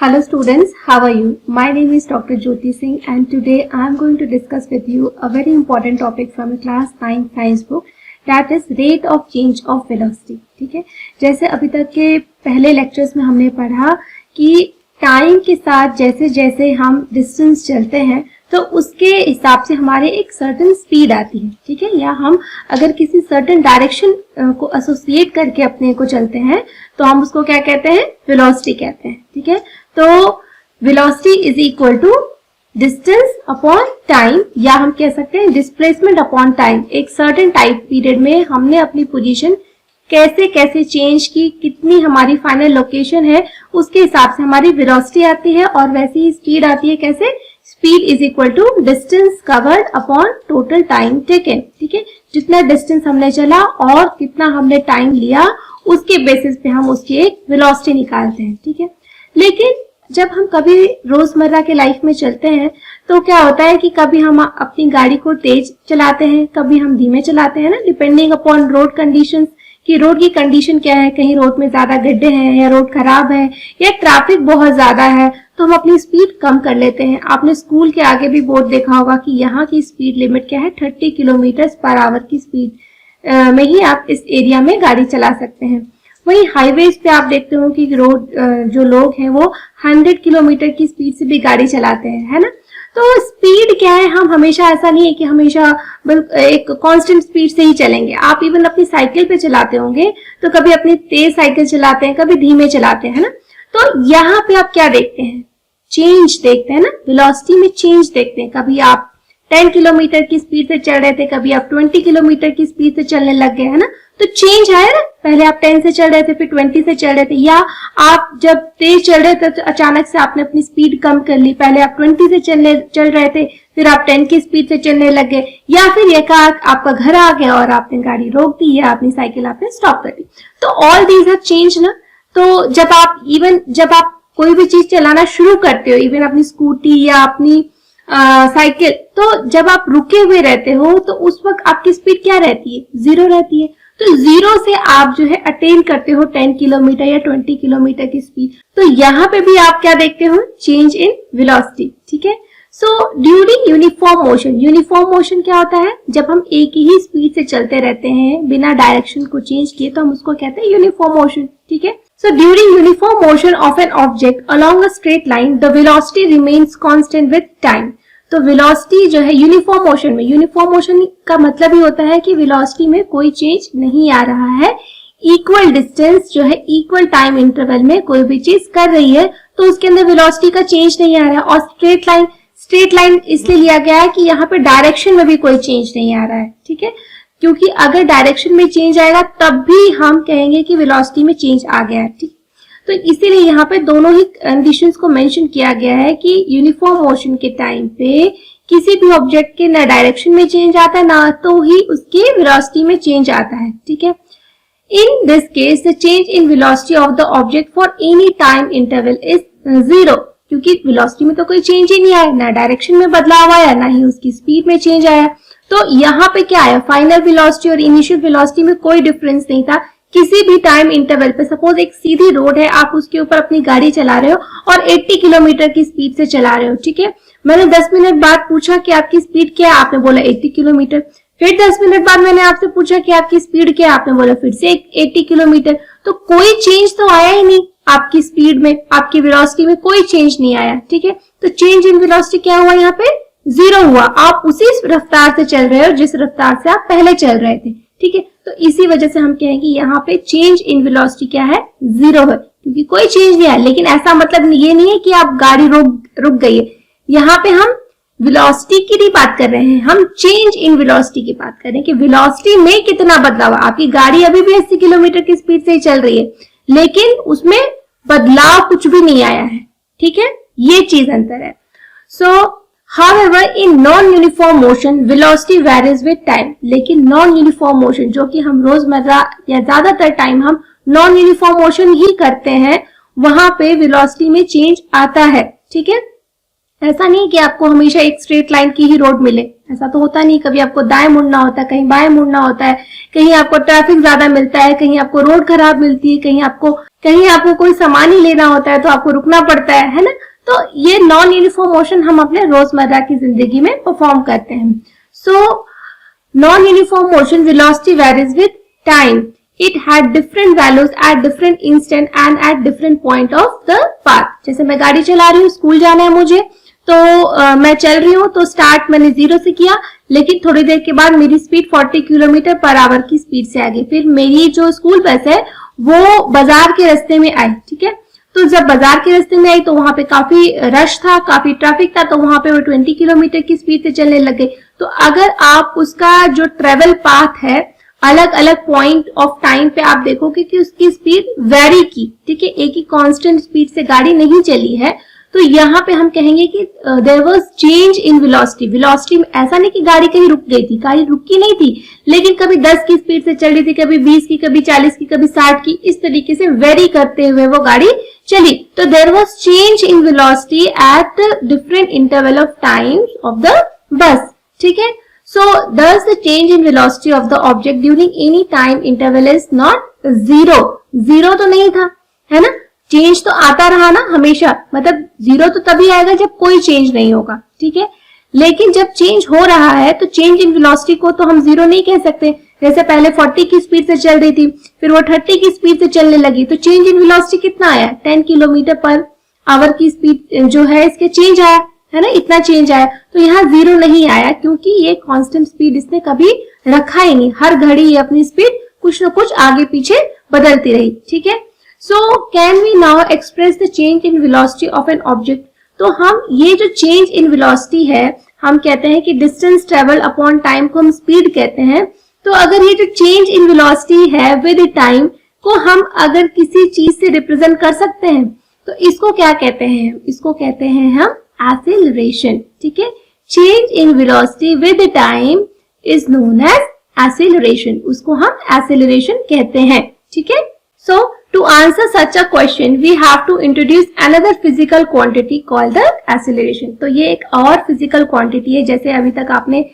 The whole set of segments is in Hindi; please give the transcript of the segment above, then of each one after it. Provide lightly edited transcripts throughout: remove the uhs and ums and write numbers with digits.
Hello students, how are you? My name is Dr. Jyoti Singh and today I am going to discuss with you a very important topic from a class 9 science book, that is rate of change of velocity. ठीक है, जैसे अभी तक के पहले लेक्चर्स में हमने पढ़ा कि टाइम के साथ जैसे जैसे हम डिस्टेंस चलते हैं तो उसके हिसाब से हमारे एक सर्टेन स्पीड आती है, ठीक है, या हम अगर किसी सर्टेन डायरेक्शन को एसोसिएट करके अपने को चलते हैं तो हम उसको क्या कहते हैं, वेलोसिटी कहते हैं, ठीक है। तो velocity is equal to distance upon time, या हम कह सकते हैं डिस्प्लेसमेंट अपॉन टाइम। एक सर्टेन टाइम पीरियड में हमने अपनी पोजीशन कैसे कैसे चेंज की, कितनी हमारी फाइनल लोकेशन है, उसके हिसाब से हमारी वेलोसिटी आती है और वैसी ही स्पीड आती है। कैसे? Speed is equal to distance covered upon total time taken, ठीक है। जितना डिस्टेंस हमने चला और कितना हमने टाइम लिया उसके बेसिस पे हम उसकी एक वेलोसिटी निकालते हैं, ठीक है। लेकिन जब हम कभी रोजमर्रा के लाइफ में चलते हैं तो क्या होता है कि कभी हम अपनी गाड़ी को तेज चलाते हैं, कभी हम धीमे चलाते हैं ना, डिपेंडिंग अपॉन रोड कंडीशंस कि रोड की कंडीशन क्या है। कहीं रोड में ज्यादा गड्ढे हैं या रोड खराब है या ट्रैफिक बहुत ज्यादा है तो हम अपनी स्पीड कम कर लेते हैं। आपने स्कूल के आगे भी बोर्ड देखा होगा कि यहाँ की स्पीड लिमिट क्या है, 30 किलोमीटर पर आवर की स्पीड में ही आप इस एरिया में गाड़ी चला सकते हैं। वहीं हाईवेज पे आप देखते हो कि रोड जो लोग हैं वो 100 किलोमीटर की स्पीड से भी गाड़ी चलाते हैं, है ना। तो स्पीड क्या है, हम हमेशा ऐसा नहीं है कि हमेशा एक कांस्टेंट स्पीड से ही चलेंगे। आप इवन अपनी साइकिल पे चलाते होंगे तो कभी अपनी तेज साइकिल चलाते हैं, कभी धीमे चलाते हैं, है ना। तो यहाँ पे आप क्या देखते हैं, चेंज देखते हैं ना, वेलोसिटी में चेंज देखते हैं। कभी आप 10 किलोमीटर की स्पीड से चल रहे थे, कभी आप 20 किलोमीटर की स्पीड से चलने लग गए, है ना। तो चेंज आया ना, पहले आप 10 से चल रहे थे, फिर 20 से चल रहे थे, या आप जब तेज चल रहे थे तो अचानक से आपने अपनी स्पीड कम कर ली। पहले आप 20 से चल रहे थे, फिर आप 10 की स्पीड से चलने लग गए, या फिर एकाएक आपका घर आ गया और आपने गाड़ी रोक दी या अपनी साइकिल आपने स्टॉप कर दी। तो ऑल दीज आर चेंज ना। तो जब आप कोई भी चीज चलाना शुरू करते हो, इवन अपनी स्कूटी या अपनी साइकिल, तो जब आप रुके हुए रहते हो तो उस वक्त आपकी स्पीड क्या रहती है, 0 रहती है। तो 0 से आप जो है अटेन करते हो 10 किलोमीटर या 20 किलोमीटर की स्पीड। तो यहाँ पे भी आप क्या देखते हो, चेंज इन वेलोसिटी, ठीक है। So during uniform motion, uniform motion क्या होता है, जब हम एक ही स्पीड से चलते रहते हैं बिना डायरेक्शन को चेंज किए तो हम उसको कहते हैं यूनिफॉर्म मोशन, ठीक है। So during uniform motion of an object along a straight line, the velocity remains constant with time. तो वेलोसिटी जो है यूनिफॉर्म मोशन में, यूनिफॉर्म मोशन का मतलब ही होता है कि वेलोसिटी में कोई चेंज नहीं आ रहा है। इक्वल डिस्टेंस जो है, इक्वल टाइम इंटरवल में कोई भी चीज कर रही है तो उसके अंदर वेलोसिटी का चेंज नहीं आ रहा है। और स्ट्रेट लाइन इसलिए लिया गया है कि यहाँ पे डायरेक्शन में भी कोई चेंज नहीं आ रहा है, ठीक है। क्योंकि अगर डायरेक्शन में चेंज आएगा तब भी हम कहेंगे कि वेलोसिटी में चेंज आ गया है, ठीक। तो इसीलिए यहाँ पे दोनों ही कंडीशंस को मेंशन किया गया है कि यूनिफॉर्म मोशन के टाइम पे किसी भी ऑब्जेक्ट के ना डायरेक्शन में चेंज आता है ना तो ही उसकी वेलोसिटी में चेंज आता है, ठीक है। In this case the change in velocity of the object for any time interval is 0, क्योंकि वेलोसिटी में तो कोई चेंज ही नहीं आया, ना डायरेक्शन में बदलाव आया ना ही उसकी स्पीड में चेंज आया। तो यहाँ पे क्या आया, फाइनल वेलोसिटी और इनिशियल वेलोसिटी में कोई डिफरेंस नहीं था किसी भी टाइम इंटरवल पे। सपोज एक सीधी रोड है, आप उसके ऊपर अपनी गाड़ी चला रहे हो और 80 किलोमीटर की स्पीड से चला रहे हो, ठीक है। मैंने 10 मिनट बाद पूछा कि आपकी स्पीड क्या है, आपने बोला 80 किलोमीटर। फिर 10 मिनट बाद मैंने आपसे पूछा कि आपकी स्पीड क्या है, आपने बोला फिर से 80 किलोमीटर। तो कोई चेंज तो आया ही नहीं आपकी स्पीड में, आपकी वेलोसिटी में कोई चेंज नहीं आया, ठीक है। तो चेंज इन वेलोसिटी क्या हुआ, यहाँ पे 0 हुआ। आप उसी रफ्तार से चल रहे हो जिस रफ्तार से आप पहले चल रहे थे, ठीक है। तो इसी वजह से हम कहेंगे यहाँ पे चेंज इन वेलोसिटी क्या है, 0 है, क्योंकि कोई चेंज नहीं आया। लेकिन ऐसा मतलब ये नहीं है कि आप गाड़ी रुक गई है। यहाँ पे हम वेलोसिटी की नहीं बात कर रहे हैं, हम चेंज इन वेलोसिटी की बात कर रहे हैं कि वेलोसिटी में कितना बदलाव। आपकी गाड़ी अभी भी 80 किलोमीटर की स्पीड से ही चल रही है लेकिन उसमें बदलाव कुछ भी नहीं आया है, ठीक है। ये चीज अंतर है। सो However, in non-uniform motion, velocity varies with time. लेकिन non-uniform motion जो कि हम रोजमर्रा या ज्यादातर टाइम हम non-uniform motion ही करते हैं, वहां पे velocity में चेंज आता है, ठीक है। ऐसा नहीं कि आपको हमेशा एक स्ट्रेट लाइन की ही रोड मिले, ऐसा तो होता नहीं। कभी आपको दाएं मुड़ना होता है, कहीं बाएं मुड़ना होता है, कहीं आपको ट्रैफिक ज्यादा मिलता है, कहीं आपको रोड खराब मिलती है, कहीं आपको कहीं आपको कोई सामान ही लेना होता है तो आपको रुकना पड़ता है ना। तो ये नॉन यूनिफॉर्म मोशन हम अपने रोजमर्रा की जिंदगी में परफॉर्म करते हैं। So non uniform motion velocity varies with time, it had different values at different instant and at different point of the path. जैसे मैं गाड़ी चला रही हूँ, स्कूल जाना है मुझे, तो मैं चल रही हूँ, तो स्टार्ट मैंने 0 से किया, लेकिन थोड़ी देर के बाद मेरी स्पीड 40 किलोमीटर पर आवर की स्पीड से आ गई। फिर मेरी जो स्कूल बस है वो बाजार के रास्ते में आई, ठीक है। तो जब बाजार के रास्ते में आई तो वहां पे काफी रश था, काफी ट्रैफिक था, तो वहां पे वो 20 किलोमीटर की स्पीड से चलने लग गई। तो अगर आप उसका जो ट्रेवल पाथ है अलग अलग पॉइंट ऑफ टाइम पे आप देखोगे कि उसकी स्पीड वेरी की, ठीक है, एक ही कांस्टेंट स्पीड से गाड़ी नहीं चली है। तो यहाँ पे हम कहेंगे कि there was change in velocity. Velocity में ऐसा नहीं कि गाड़ी कहीं रुक गई थी, गाड़ी रुकी नहीं थी, लेकिन कभी 10 की स्पीड से चल रही थी, कभी 20 की, कभी 40 की, कभी 60 की, इस तरीके से वेरी करते हुए वो गाड़ी चली। तो there was change in velocity at different interval of time of the bus, ठीक है। So thus the change in velocity of the object during any time interval is not zero. Zero तो नहीं था, है ना, चेंज तो आता रहा ना हमेशा, मतलब जीरो तो तभी आएगा जब कोई चेंज नहीं होगा, ठीक है। लेकिन जब चेंज हो रहा है तो चेंज इन वेलोसिटी को तो हम जीरो नहीं कह सकते। जैसे पहले 40 की स्पीड से चल रही थी, फिर वो 30 की स्पीड से चलने लगी, तो चेंज इन वेलोसिटी कितना आया, 10 किलोमीटर पर आवर की स्पीड जो है इसके चेंज आया, है ना, इतना चेंज आया। तो यहाँ जीरो नहीं आया क्योंकि ये कांस्टेंट स्पीड इसने कभी रखा ही नहीं, हर घड़ी ये अपनी स्पीड कुछ न कुछ आगे पीछे बदलती रही, ठीक है। So can we now express the change in velocity of an object. तो हम ये जो चेंज इन वेलोसिटी है हम कहते हैं कि डिस्टेंस ट्रेवल अपॉन टाइम को हम स्पीड कहते हैं। तो अगर ये जो चेंज इन वेलोसिटी है विद टाइम को हम अगर किसी चीज से रिप्रेजेंट कर सकते हैं तो इसको क्या कहते हैं, इसको कहते हैं हम एक्सेलरेशन, ठीक है। Change in velocity with time is known as acceleration, उसको हम एक्सेलरेशन कहते हैं, ठीक है। So to answer such a question we have to introduce another physical quantity called the acceleration. तो ये एक और फिजिकल क्वांटिटी है, जैसे अभी तक आपने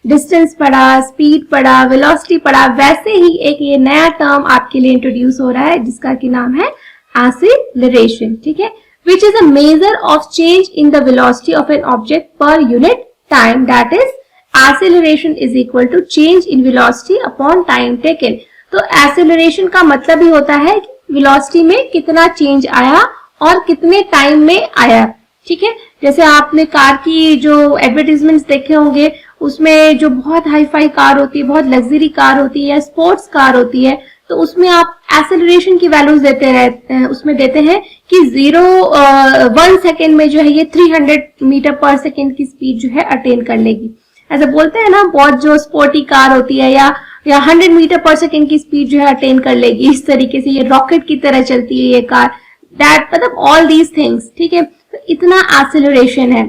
डिस्टेंस पढ़ा, स्पीड पढ़ा, वेलोसिटी पढ़ा, वैसे ही एक ये नया टर्म आपके लिए इंट्रोड्यूस हो रहा है जिसका की नाम है एक्सेलरेशन, ठीक है, which is a measure of change in the velocity of an object per unit time, that is acceleration is equal to change in velocity upon time taken। तो acceleration का मतलब ही होता है कि velocity में कितना चेंज आया और कितने टाइम में आया, ठीक है। जैसे आपने कार की जो एडवर्टीजमेंट्स देखे होंगे उसमें जो बहुत हाई फाई कार होती है, बहुत लग्जरी कार होती है या स्पोर्ट्स कार होती है, तो उसमें आप एक्सेलरेशन की वैल्यूज देते रहते हैं, उसमें देते हैं कि 1 सेकेंड में जो है ये 300 मीटर पर सेकेंड की स्पीड जो है अटेन कर लेगी। ऐसा बोलते हैं ना, बहुत जो स्पोर्टी कार होती है या 100 मीटर पर सेकेंड की स्पीड जो है अटेन कर लेगी, इस तरीके से ये रॉकेट की तरह चलती है ये कार, दैट मतलब ऑल दीज थिंग्स, ठीक है। तो इतना एक्सेलरेशन है,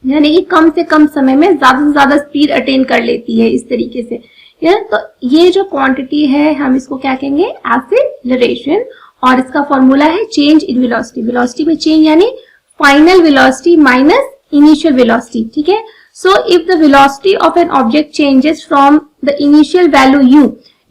यानी कि कम से कम समय में ज्यादा से ज्यादा स्पीड अटेन कर लेती है इस तरीके से। तो ये जो क्वांटिटी है हम इसको क्या कहेंगे, एक्सेलरेशन, और इसका फॉर्मूला है चेंज इन वेलोसिटी। वेलोसिटी में चेंज यानी final velocity minus initial velocity, ठीक है। So if the velocity of an object changes from the initial value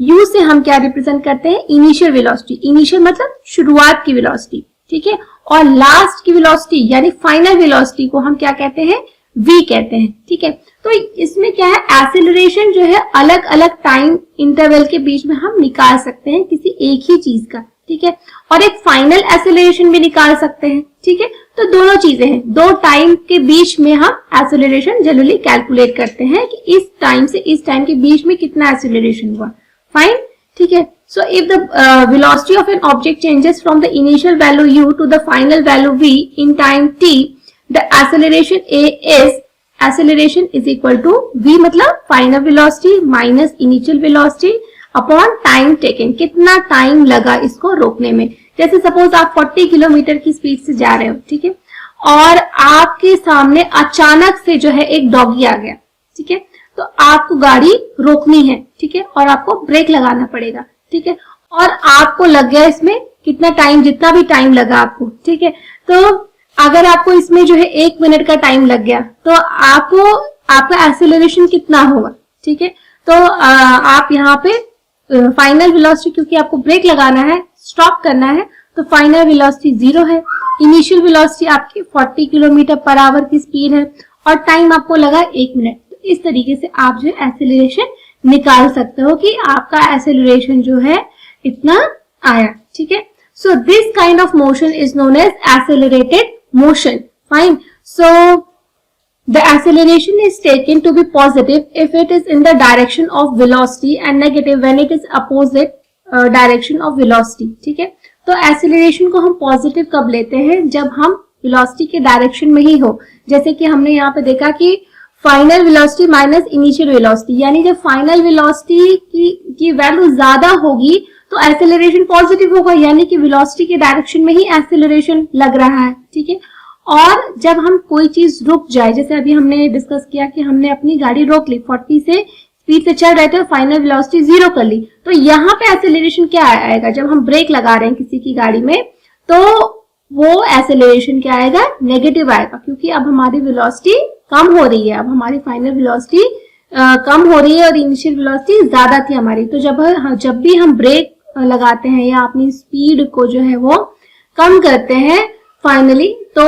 u से हम क्या रिप्रेजेंट करते हैं, इनिशियल वेलोसिटी। इनिशियल मतलब शुरुआत की वेलोसिटी, ठीक है, और लास्ट की वेलोसिटी यानी फाइनल वेलोसिटी को हम क्या कहते हैं, v कहते हैं, ठीक है। तो इसमें क्या है, एक्सेलरेशन जो है अलग अलग टाइम इंटरवल के बीच में हम निकाल सकते हैं किसी एक ही चीज का, ठीक है, और एक फाइनल एक्सेलरेशन भी निकाल सकते हैं, ठीक है। तो दोनों चीजें हैं, दो टाइम के बीच में हम एक्सेलरेशन जनरली कैलकुलेट करते हैं कि इस टाइम से इस टाइम के बीच में कितना एक्सेलरेशन हुआ, फाइन, ठीक है। So if the velocity of an object changes from the initial value u to the final value v in time t, the acceleration is equal to v मतलब final velocity minus initial velocity upon time taken, कितना टाइम लगा इसको रोकने में। जैसे सपोज आप 40 किलोमीटर की स्पीड से जा रहे हो, ठीक है, और आपके सामने अचानक से जो है एक डॉगी आ गया, ठीक है, तो आपको गाड़ी रोकनी है, ठीक है, और आपको ब्रेक लगाना पड़ेगा, ठीक है, और आपको लग गया इसमें कितना टाइम, जितना भी टाइम लगा आपको, ठीक है। तो अगर आपको इसमें जो है 1 मिनट का टाइम लग गया तो आपको आपका एक्सेलरेशन कितना होगा, ठीक है। तो आप यहाँ पे फाइनल वेलोसिटी, क्योंकि आपको ब्रेक लगाना है, स्टॉप करना है तो फाइनल वेलोसिटी 0 है, इनिशियल वेलोसिटी आपकी 40 किलोमीटर पर आवर की स्पीड है और टाइम आपको लगा 1 मिनट। तो इस तरीके से आप जो एक्सेलरेशन निकाल सकते हो कि आपका एक्सेलरेशन जो है इतना आया, ठीक है। So this kind of motion is known as accelerated motion, fine. So the acceleration is taken to be positive if it is in the direction of velocity and negative when it is opposite direction of velocity, ठीक है। तो acceleration को हम positive कब लेते हैं, जब हम velocity के direction में ही हो। जैसे कि हमने यहाँ पे देखा कि final velocity minus initial velocity, यानी जब final velocity की वैल्यू ज्यादा होगी तो acceleration positive होगा, यानी कि velocity के direction में ही acceleration लग रहा है, ठीक है। और जब हम कोई चीज रुक जाए, जैसे अभी हमने डिस्कस किया कि हमने अपनी गाड़ी रोक ली, 40 से स्पीड से चल रहे थे, फाइनल वेलोसिटी 0 कर ली, तो यहाँ पे एक्सेलरेशन क्या आएगा, जब हम ब्रेक लगा रहे हैं किसी की गाड़ी में तो वो एक्सेलरेशन क्या आएगा, नेगेटिव आएगा, क्योंकि अब हमारी वेलोसिटी कम हो रही है, अब हमारी फाइनल वेलोसिटी कम हो रही है और इनिशियल वेलोसिटी ज्यादा थी हमारी। तो जब भी हम ब्रेक लगाते हैं या अपनी स्पीड को जो है वो कम करते हैं फाइनली, तो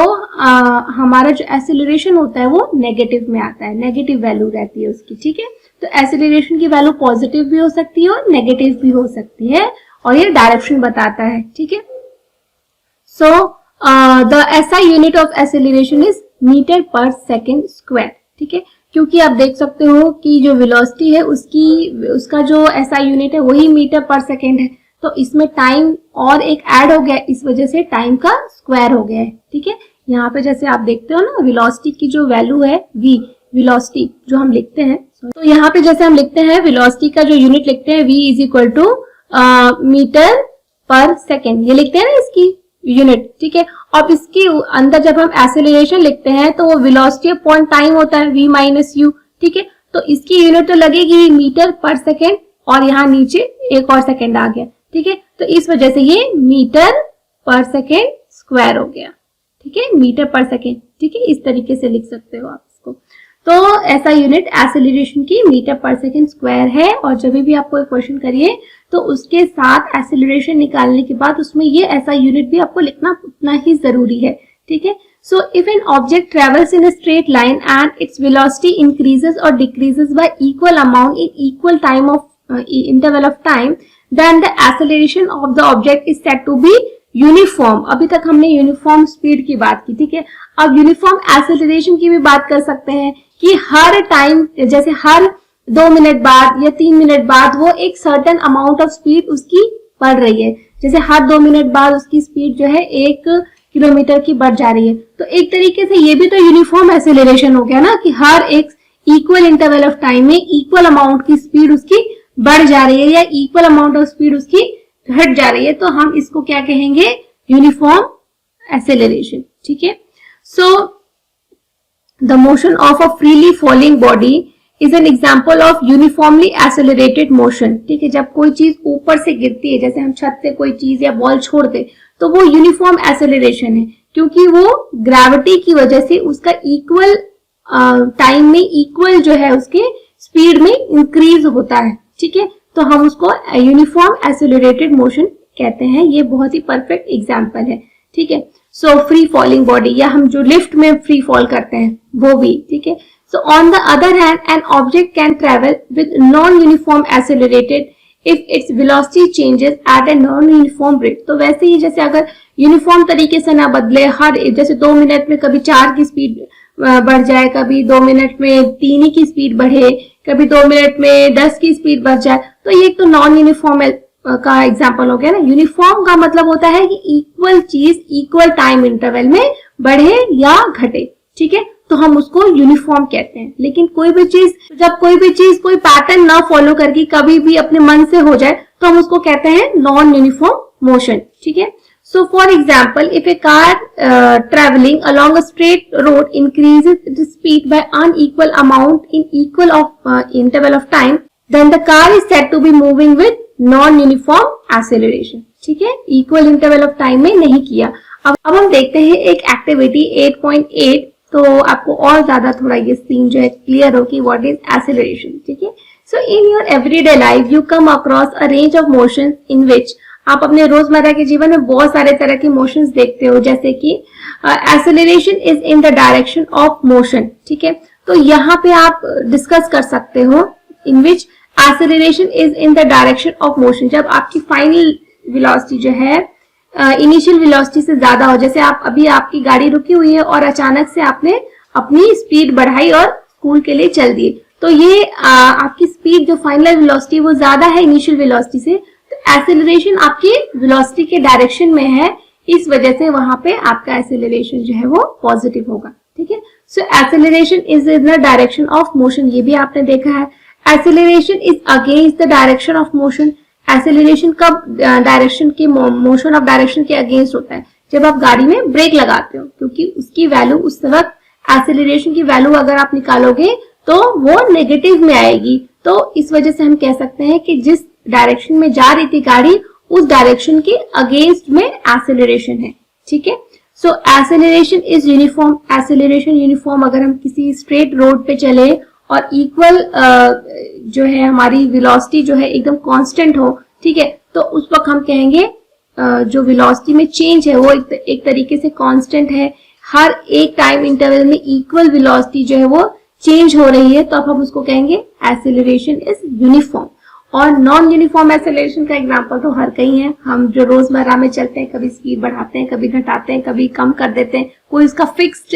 हमारा जो एक्सेलरेशन होता है वो नेगेटिव में आता है, नेगेटिव वैल्यू रहती है उसकी, ठीक है। तो एक्सेलरेशन की वैल्यू पॉजिटिव भी हो सकती है और नेगेटिव भी हो सकती है और ये डायरेक्शन बताता है, ठीक है। So the SI unit of acceleration is metre पर सेकेंड स्क्वायर, ठीक है, क्योंकि आप देख सकते हो कि जो वेलोसिटी है उसका जो एसआई यूनिट है वही मीटर पर सेकेंड है, तो इसमें टाइम और एक ऐड हो गया, इस वजह से टाइम का स्क्वायर हो गया है, ठीक है। यहाँ पे जैसे आप देखते हो ना, वेलोसिटी की जो वैल्यू है v, वेलोसिटी जो हम लिखते हैं, तो यहाँ पे जैसे हम लिखते हैं वेलोसिटी का जो यूनिट लिखते हैं v is equal to metre पर सेकेंड, ये लिखते हैं ना इसकी यूनिट, ठीक है। और इसके अंदर जब हम एक्सेलरेशन लिखते हैं तो वो वेलोसिटी अपॉन टाइम होता है v माइनस u, ठीक है। तो इसकी यूनिट तो लगेगी मीटर पर सेकेंड और यहाँ नीचे एक और सेकेंड आ गया, ठीक है। तो इस वजह से ये मीटर पर सेकेंड स्क्वायर हो गया, ठीक है, मीटर पर सेकेंड, ठीक है। इस तरीके से लिख सकते हो आप इसको। तो ऐसा यूनिट एक्सेलरेशन की मीटर पर सेकेंड स्क्वायर है और जब भी आप कोई क्वेश्चन करिए तो उसके साथ एक्सेलरेशन निकालने के बाद उसमें ये ऐसा यूनिट भी आपको लिखना उतना ही जरूरी है, ठीक है। So if an object travels in a straight line and its velocity increases और decreases by equal amount in equal time of interval of time, then the acceleration of the object is said to be uniform। अभी तक हमने यूनिफॉर्म स्पीड की बात की, ठीक है। अब यूनिफॉर्म एक्सेलरेशन की भी बात कर सकते हैं कि हर टाइम, जैसे हर 2 मिनट बाद या 3 मिनट बाद वो एक सर्टेन अमाउंट ऑफ स्पीड उसकी बढ़ रही है, जैसे हर 2 मिनट बाद उसकी स्पीड जो है 1 किलोमीटर की बढ़ जा रही है। तो एक तरीके से ये भी तो यूनिफॉर्म एक्सेलरेशन हो गया ना, कि हर एक इक्वल इंटरवल ऑफ टाइम में इक्वल अमाउंट की स्पीड उसकी बढ़ जा रही है या इक्वल अमाउंट ऑफ स्पीड उसकी घट जा रही है, तो हम इसको क्या कहेंगे, यूनिफॉर्म एक्सेलरेशन, ठीक है। So the motion of a freely falling body is an example of uniformly accelerated motion, ठीक है। जब कोई चीज ऊपर से गिरती है, जैसे हम छत से कोई चीज या बॉल छोड़ते, तो वो यूनिफॉर्म एक्सेलरेशन है, क्योंकि वो ग्रेविटी की वजह से उसका इक्वल टाइम में इक्वल जो है उसके स्पीड में इंक्रीज होता है, ठीक है। तो हम उसको यूनिफॉर्म एक्सेलरेटेड मोशन कहते हैं, ये बहुत ही परफेक्ट एग्जांपल है, ठीक है। सो फ्री फॉलिंग बॉडी, या हम जो लिफ्ट में फ्री फॉल करते हैं वो भी, ठीक है। So on the other hand an object can travel with non uniform accelerated if its velocity changes at a non uniform rate. तो वैसे ही जैसे अगर यूनिफॉर्म तरीके से ना बदले, हर जैसे 2 मिनट में कभी 4 की स्पीड बढ़ जाए, कभी 2 मिनट में 3 की स्पीड बढ़े, कभी 2 मिनट में 10 की स्पीड बढ़ जाए, तो ये एक तो नॉन यूनिफॉर्म का एग्जांपल हो गया ना। यूनिफॉर्म का मतलब होता है कि इक्वल चीज इक्वल टाइम इंटरवल में बढ़े या घटे, ठीक है, तो हम उसको यूनिफॉर्म कहते हैं। लेकिन जब कोई भी चीज कोई पैटर्न ना फॉलो करके कभी भी अपने मन से हो जाए तो हम उसको कहते हैं नॉन यूनिफॉर्म मोशन, ठीक है। So for example, if a car traveling along a straight road increases its speed by unequal amount in equal of interval of time, then the car is said to be moving with non-uniform acceleration, ठीक है, equal interval of time में नहीं किया। अब हम देखते हैं एक एक्टिविटी 8.8, तो आपको और ज्यादा थोड़ा ये सीन जो है क्लियर हो कि what is acceleration, ठीक है। So in your everyday life you come across a range of motions in which आप अपने रोजमर्रा के जीवन में बहुत सारे तरह के मोशंस देखते हो, जैसे कि acceleration is in the direction of motion, ठीक है। तो यहाँ पे आप डिस्कस कर सकते हो in which acceleration is in the direction of motion, जब आपकी फाइनल वेलोसिटी जो है इनिशियल वेलोसिटी से ज्यादा हो। जैसे आप अभी आपकी गाड़ी रुकी हुई है और अचानक से आपने अपनी स्पीड बढ़ाई और स्कूल के लिए चल दिए, तो ये आपकी स्पीड जो फाइनल वेलोसिटी वो ज्यादा है इनिशियल वेलोसिटी से, तो एक्सेलरेशन आपकी वेलोसिटी के डायरेक्शन में है, इस वजह से वहां पे आपका एक्सेलरेशन जो है वो पॉजिटिव होगा, ठीक है। So acceleration is in the direction of motion, ये भी आपने देखा है। Acceleration is against the direction of motion, acceleration कब डायरेक्शन के मोशन ऑफ डायरेक्शन के अगेंस्ट होता है, जब आप गाड़ी में ब्रेक लगाते हो, क्योंकि उसकी वैल्यू उस वक्त एक्सेलरेशन की वैल्यू अगर आप निकालोगे तो वो नेगेटिव में आएगी। तो इस वजह से हम कह सकते हैं कि जिस डायरेक्शन में जा रही थी गाड़ी उस डायरेक्शन के अगेंस्ट में एक्सेलरेशन है, ठीक है। So acceleration is uniform, acceleration uniform अगर हम किसी स्ट्रेट रोड पे चले और इक्वल जो है हमारी वेलोसिटी जो है एकदम कांस्टेंट हो, ठीक है, तो उस वक्त हम कहेंगे जो वेलोसिटी में चेंज है वो एक तरीके से कांस्टेंट है, हर एक टाइम इंटरवल में इक्वल वेलोसिटी जो है वो चेंज हो रही है, तो अब हम उसको कहेंगे एक्सेलरेशन इज यूनिफॉर्म। और नॉन यूनिफॉर्म एक्सेलरेशन का एग्जांपल तो हर कहीं है, हम जो रोजमर्रा में चलते हैं, कभी स्पीड बढ़ाते हैं, कभी घटाते हैं, कभी कम कर देते हैं, कोई इसका फिक्स्ड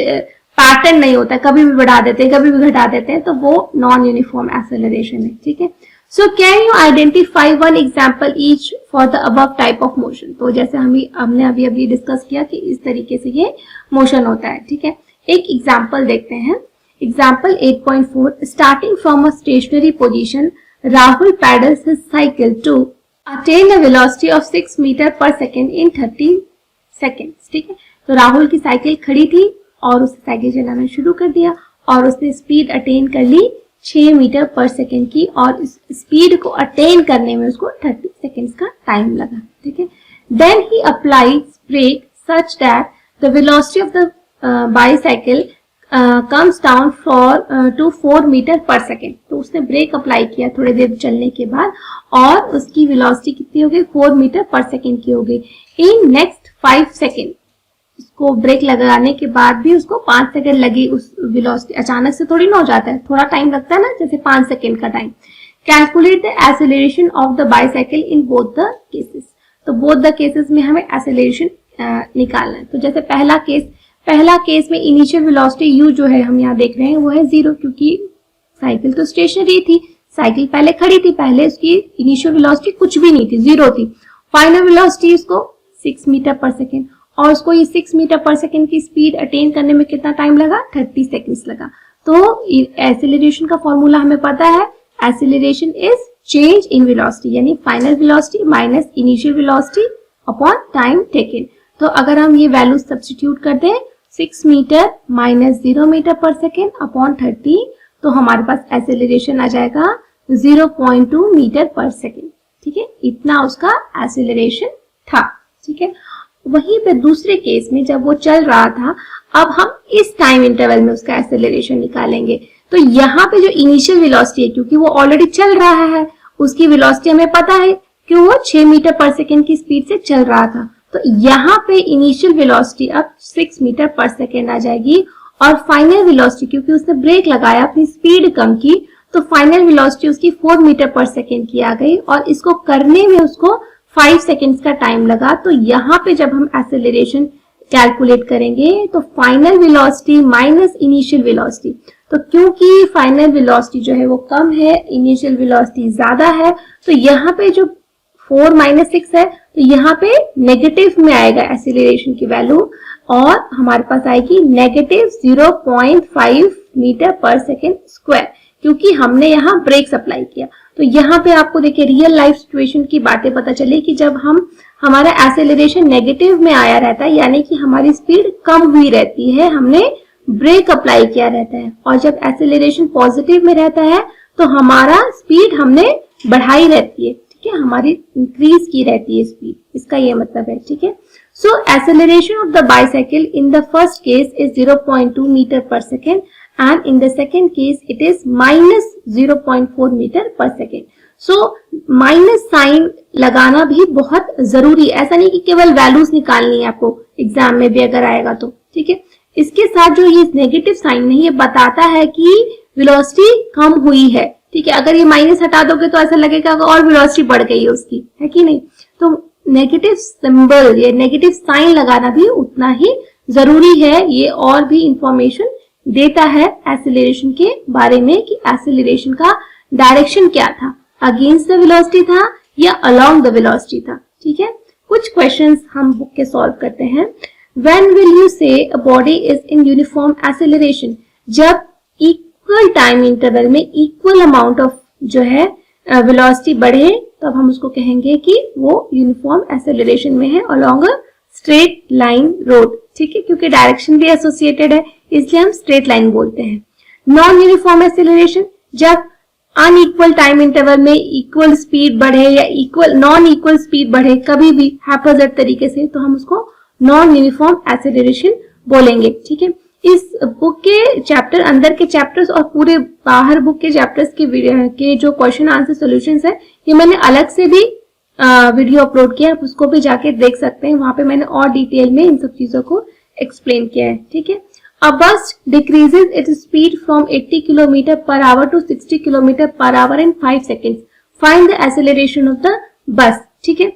पैटर्न नहीं होता है, कभी भी बढ़ा देते हैं, कभी भी घटा देते हैं, तो वो नॉन यूनिफॉर्म एक्सेलरेशन है, ठीक है। So can you identify one example each for the above type of motion, तो जैसे हमने अभी डिस्कस किया कि इस तरीके से ये मोशन होता है, ठीक है। एक एग्जाम्पल देखते हैं, example 8.4, starting from a stationary position Rahul pedals his cycle to attain a velocity of 6 metre पर सेकेंड इन 30 सेकेंड्स, ठीक है। तो राहुल की साइकिल खड़ी थी और उसने साइकिल चलाना शुरू कर दिया और उसने स्पीड अटेन कर ली 6 मीटर पर सेकेंड की, और इस स्पीड को अटेन करने में उसको 30 सेकेंड्स का टाइम लगा, ठीक है। Then he applied brake such that the velocity of the bicycle comes down to 4 metre पर सेकेंड। तो उसने ब्रेक अप्लाई किया थोड़ी देर चलने के बाद और उसकी वेलोसिटी कितनी हो गई, 4 मीटर पर सेकेंड की हो गई। इन नेक्स्ट 5 सेकेंड, उसको ब्रेक लगाने के बाद भी उसको 5 सेकेंड लगी उस वेलोसिटी, अचानक से थोड़ी ना हो जाता है, थोड़ा टाइम लगता है ना, जैसे 5 सेकेंड का time. Calculate the acceleration of the bicycle in both the cases, तो बोथ द केसेस में हमें एक्सेलरेशन निकालना है। तो जैसे पहला केस में इनिशियल वेलोसिटी u जो है हम यहाँ देख रहे हैं वो है 0, क्योंकि साइकिल तो स्टेशनरी थी, साइकिल पहले खड़ी थी, पहले उसकी इनिशियल वेलोसिटी कुछ भी नहीं थी, 0 थी। फाइनल वेलोसिटी उसको 6 मीटर पर सेकेंड, और उसको ये 6 मीटर पर सेकेंड की स्पीड अटेन करने में कितना टाइम लगा, 30 सेकेंड्स लगा। तो एक्सेलरेशन का फॉर्मूला हमें पता है, acceleration is change in velocity, यानी final velocity minus initial velocity upon time taken. तो अगर हम ये वैल्यू सब्स्टिट्यूट कर दें, 6 मीटर माइनस 0 मीटर पर सेकेंड अपॉन 30, तो हमारे पास एक्सेलरेशन आ जाएगा 0.2 मीटर पर सेकेंड, ठीक है। इतना उसका एक्सेलरेशन था, ठीक है। वहीं पे दूसरे केस में जब वो चल रहा था, अब हम इस टाइम इंटरवल में उसका एक्सेलरेशन निकालेंगे। तो यहाँ पे जो इनिशियल वेलोसिटी है, क्योंकि वो ऑलरेडी चल रहा है, उसकी वेलोसिटी हमें पता है कि वो 6 मीटर पर सेकेंड की स्पीड से चल रहा था, तो यहाँ पे इनिशियल वेलोसिटी अब 6 मीटर पर सेकेंड आ जाएगी, और फाइनल वेलोसिटी क्योंकि उसने ब्रेक लगाया, अपनी स्पीड कम की, तो फाइनल वेलोसिटी उसकी 4 मीटर पर सेकेंड की आ गई, और इसको करने में उसको 5 सेकेंड्स का टाइम लगा। तो यहाँ पे जब हम एक्सेलरेशन कैलकुलेट करेंगे तो final velocity minus initial velocity, तो क्योंकि फाइनल वेलोसिटी जो है वो कम है, इनिशियल वेलोसिटी ज्यादा है, तो यहाँ पे जो 4 माइनस 6 है, तो यहाँ पे नेगेटिव में आएगा एक्सेलरेशन की वैल्यू, और हमारे पास आएगी नेगेटिव 0.5 मीटर पर सेकेंड स्क्वायर, क्योंकि हमने यहाँ ब्रेक अप्लाई किया। तो यहाँ पे आपको देखिए रियल लाइफ सिचुएशन की बातें पता चली कि जब हमारा एक्सेलरेशन नेगेटिव में आया रहता है, यानी कि हमारी स्पीड कम हुई रहती है, हमने ब्रेक अप्लाई किया रहता है, और जब एक्सेलरेशन पॉजिटिव में रहता है तो हमारा स्पीड हमने बढ़ाई रहती है, ठीक है, हमारी इंक्रीज की रहती है स्पीड, इसका ये मतलब है, ठीक है। So acceleration of the bicycle in the first case is 0.2 metre पर second, and in the second case it is minus 0.4 meter per second. So minus sign लगाना भी बहुत जरूरी है। ऐसा नहीं कि केवल वैल्यूज निकालनी है आपको, एग्जाम में भी अगर आएगा तो, ठीक है। इसके साथ जो ये नेगेटिव साइन है, ये बताता है कि वेलोसिटी कम हुई है, ठीक है। अगर ये माइनस हटा दोगे तो ऐसा लगेगा और वेलोसिटी बढ़ गई है उसकी, है कि नहीं। तो नेगेटिव सिंबल या नेगेटिव साइन लगाना भी उतना ही जरूरी है। ये और भी इंफॉर्मेशन देता है एक्सेलरेशन के बारे में कि एक्सेलरेशन का डायरेक्शन क्या था, अगेंस्ट द वेलोसिटी था या अलोंग द वेलोसिटी था, ठीक है। कुछ क्वेश्चंस हम बुक के सॉल्व करते हैं। When will you say a body is in uniform acceleration? जब इक्वल टाइम इंटरवल में इक्वल अमाउंट ऑफ जो है वेलोसिटी बढ़े, तब हम उसको कहेंगे कि वो यूनिफॉर्म एक्सेलरेशन में है along a straight line road, ठीक है। क्योंकि डायरेक्शन भी एसोसिएटेड है, इसलिए हम स्ट्रेट लाइन बोलते हैं। नॉन यूनिफॉर्म एक्सेलरेशन, जब अनइक्वल टाइम इंटरवल में इक्वल स्पीड बढ़े या इक्वल नॉन इक्वल स्पीड बढ़े कभी भी हैपोजेट तरीके से, तो हम उसको नॉन यूनिफॉर्म एक्सेलरेशन बोलेंगे, ठीक है। इस बुक के चैप्टर, अंदर के चैप्टर्स और पूरे बाहर बुक के चैप्टर्स के जो क्वेश्चन आंसर सॉल्यूशंस है, ये मैंने अलग से भी वीडियो अपलोड किया, आप उसको भी जाके देख सकते हैं। वहां पे मैंने और डिटेल में इन सब चीजों को एक्सप्लेन किया है, ठीक है। A bus decreases its speed from 80 km per hour to 60 km per hour in 5 seconds. Find the acceleration of the bus, ठीक है।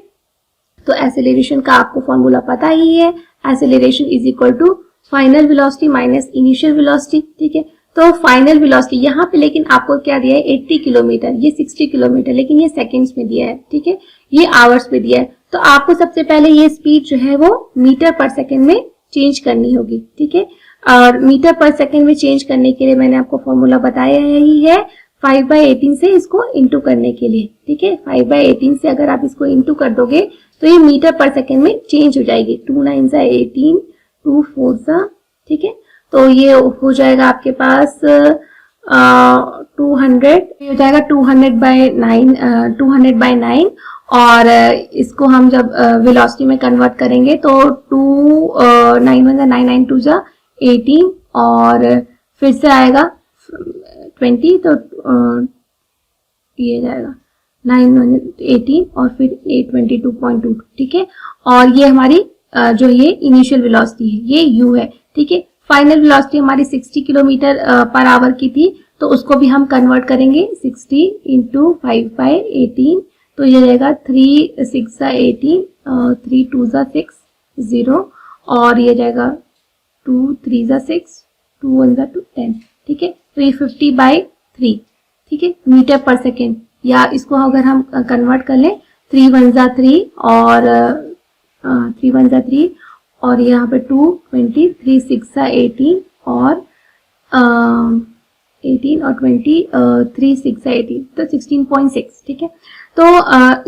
तो एक्सेलरेशन का आपको फॉर्मूला पता ही है, acceleration is equal to final velocity minus initial velocity, ठीक है। तो फाइनल वेलोसिटी यहाँ पे लेकिन आपको क्या दिया है 80 किलोमीटर, ये 60 किलोमीटर, लेकिन ये सेकेंड्स में दिया है, ठीक है। ये आवर्स में दिया है, तो आपको सबसे पहले ये स्पीड जो है वो मीटर पर सेकेंड में चेंज करनी होगी, ठीक है। और मीटर पर सेकेंड में चेंज करने के लिए मैंने आपको फॉर्मूला बताया ही है 5/18 से इसको इंटू करने के लिए, ठीक है। 5/18 से अगर आप इसको इंटू कर दोगे तो ये मीटर पर सेकेंड में चेंज हो जाएगी। 2 9 18, 2 4, ठीक है। तो ये हो जाएगा आपके पास 200, ये हो जाएगा 200/9 और इसको हम जब वेलोसिटी में कन्वर्ट करेंगे तो 9 1 9 9 2 18 और फिर से आएगा 20, तो ये जाएगा 9 1 18 और फिर 822.2, ठीक है। और ये हमारी जो ये इनिशियल वेलोसिटी है, ये u है, ठीक है। फाइनल वेलोसिटी हमारी 60 किलोमीटर पर आवर की थी, तो उसको भी हम कन्वर्ट करेंगे 60 इंटू 5/18, तो ये जाएगा 3 6 18, 3 2 6 0 और ये जाएगा 2 3 6, 2 1 2 10, ठीक है। तो ये 50/3, ठीक है, मीटर पर सेकेंड। या इसको अगर हम कन्वर्ट कर लें 3 1 3 और 3 1 3 और यहाँ पे 2 20, 3 6 18 और 18 और 20, 3 6 18, तो 16.6, ठीक है। तो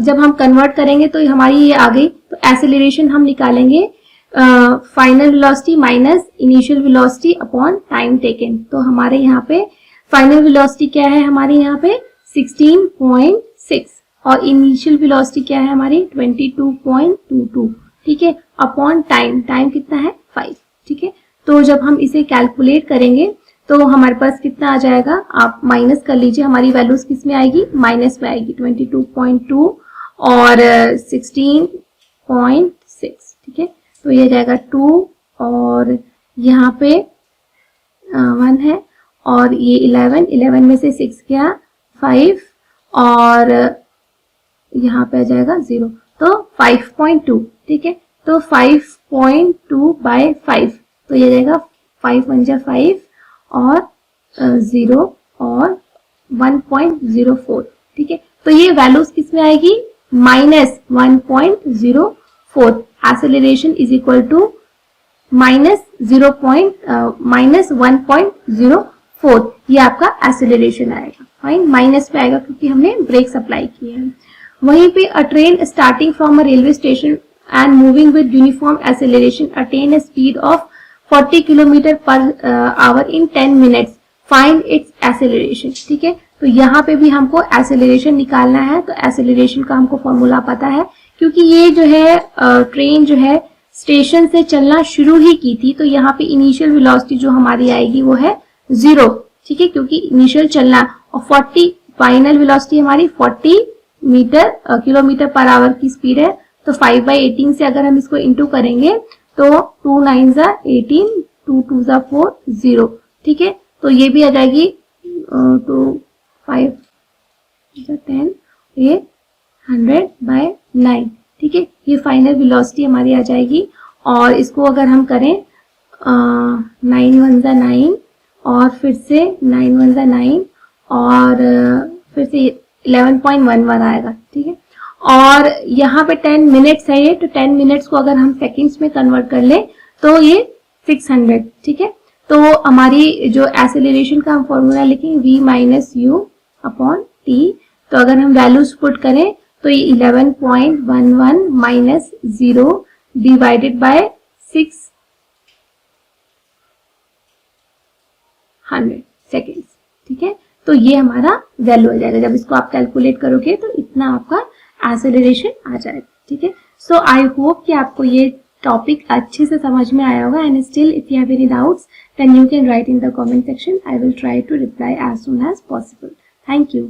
जब हम कन्वर्ट करेंगे तो हमारी ये आ गई। तो एक्सेलरेशन हम निकालेंगे final velocity minus initial velocity upon time taken. तो हमारे यहाँ पे फाइनल वेलोसिटी क्या है, हमारे यहाँ पे 16.6 और इनिशियल वेलोसिटी क्या है हमारी 22.22, ठीक है, अपॉन टाइम, टाइम कितना है 5, ठीक है। तो जब हम इसे कैलकुलेट करेंगे तो हमारे पास कितना आ जाएगा, आप माइनस कर लीजिए, हमारी वैल्यूज किस में आएगी, माइनस में आएगी, 22.2 और 16.6, ठीक है। तो ये जाएगा 2 और यहाँ पे 1 है और ये 11 में से 6 गया 5 और यहाँ पे आ जाएगा 0, तो 5.2, ठीक है। तो 5.2/5, तो ये जाएगा 5 1 5 और 0 और 1.04, ठीक है। तो ये वैल्यूज किस में आएगी, minus 1.04। Acceleration is equal to minus 1.04, ये आपका एक्सेलरेशन आएगा, फाइन, माइनस पे आएगा क्योंकि हमने ब्रेक अप्लाई किया है। वहीं पे अ train starting from a railway station and moving with uniform acceleration attain a speed of 40 km per hour in 10 minutes. Find its acceleration, ठीक है। तो यहाँ पे भी हमको एक्सेलरेशन निकालना है, तो एक्सेलरेशन का हमको फॉर्मूला पता है क्योंकि ये जो है ट्रेन जो है स्टेशन से चलना शुरू ही की थी, तो यहाँ पे इनिशियल वेलोसिटी जो हमारी आएगी वो है 0, ठीक है, क्योंकि इनिशियल चलना और फाइनल वेलोसिटी हमारी 40 किलोमीटर पर आवर की स्पीड है, तो 5/18 से अगर हम इसको इंटू करेंगे तो 2 9 ज़ा 18, 2 2 ज़ा 4 0, ठीक है। तो ये भी आ जाएगी 2 5 10, ये 100/9, ठीक है। ये फाइनल वेलोसिटी हमारी आ जाएगी। और इसको अगर हम करें 9 1 ज़ा 9 और फिर से 9 1 ज़ा 9 और फिर से 11.11 आएगा, ठीक है। और यहाँ पे 10 मिनट्स है ये, तो 10 मिनट्स को अगर हम सेकंड्स में कन्वर्ट कर लें तो ये 600, ठीक है। तो हमारी जो एक्सेलरेशन का हम फॉर्मूला लिखें v minus you upon T, तो अगर हम वैल्यूज पुट करें तो ये 11.11 माइनस 0 डिवाइडेड बाय 600 सेकेंड्स, ठीक है। तो ये हमारा वैल्यू आ जाएगा। जब इसको आप कैलकुलेट करोगे तो इतना आपका एक्सेलरेशन आ जाएगा, ठीक है। सो आई होप कि आपको ये टॉपिक अच्छे से समझ में आया होगा। And still if you have any doubts then you can write in the comment section. I will try to reply as soon as possible. Thank you.